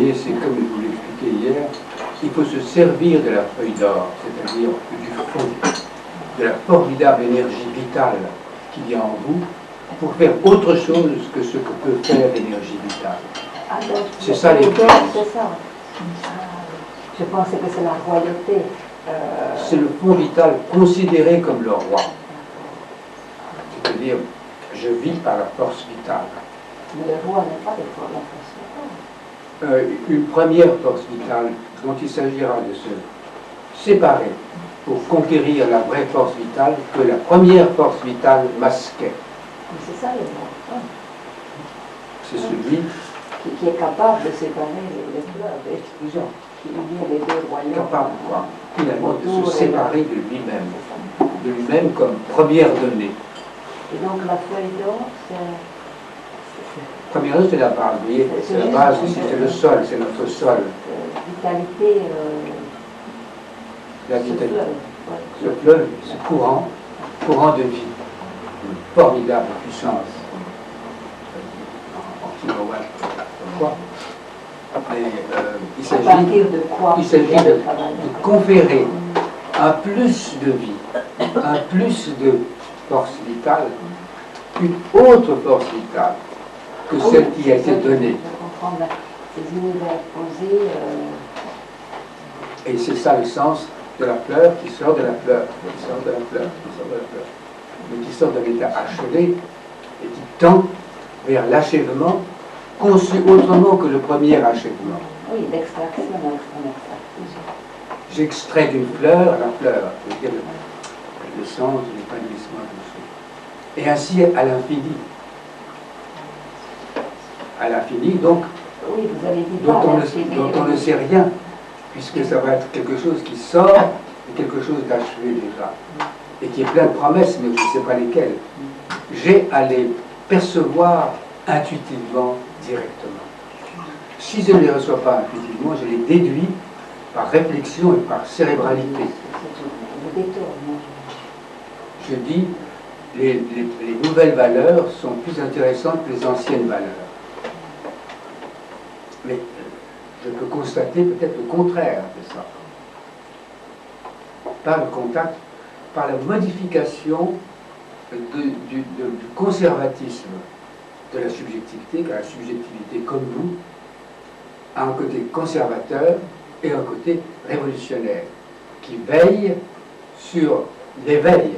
voyez, c'est comme je vous l'expliquais hier, il faut se servir de la feuille d'or, c'est-à-dire du fond, de la formidable énergie vitale qu'il y a en vous, pour faire autre chose que ce que peut faire l'énergie vitale. Ah, c'est ça les c'est ça. Je pensais que c'est la royauté. C'est le fond vital considéré comme le roi. C'est-à-dire, je vis par la force vitale. Mais le roi n'est pas de la force vitale. Une première force vitale dont il s'agira de se séparer pour conquérir la vraie force vitale que la première force vitale masquait. C'est ça le roi. C'est celui qui est capable de séparer les fleuves, excusons, qui unit les deux royaumes. Capable, quoi, finalement, de se séparer de lui-même comme première donnée. Et donc la feuille d'or, c'est... Première donnée, c'est la base, vous voyez, c'est la base ici, c'est le sol, c'est notre sol. Vitalité, la vitalité. Ce fleuve, ce courant de vie, une formidable puissance. Pourquoi? Il s'agit de conférer un plus de vie, un plus de force vitale, une autre force vitale que celle qui a été donnée. Je comprends, ces univers posés. Et c'est ça le sens de la fleur qui sort de la fleur, qui sort de la fleur, qui sort de la fleur, mais qui sort d'un état achevé et qui tend vers l'achèvement conçu autrement que le premier achèvement. Oui, l'extraction. J'extrais d'une fleur la fleur, c'est-à-dire le sens de l'épanouissement de tout. Et ainsi à l'infini. À l'infini, donc, oui, vous avez dit dont on ne sait rien, puisque ça va être quelque chose qui sort de quelque chose d'achevé déjà, et qui est plein de promesses, mais je ne sais pas lesquelles. J'ai à les percevoir intuitivement, directement. Si je ne les reçois pas intuitivement, je les déduis par réflexion et par cérébralité. Je dis, les nouvelles valeurs sont plus intéressantes que les anciennes valeurs. Mais je peux constater peut-être le contraire de ça. Par le contact, par la modification du conservatisme de la subjectivité, car la subjectivité, comme nous, a un côté conservateur et un côté révolutionnaire, qui veille sur l'éveil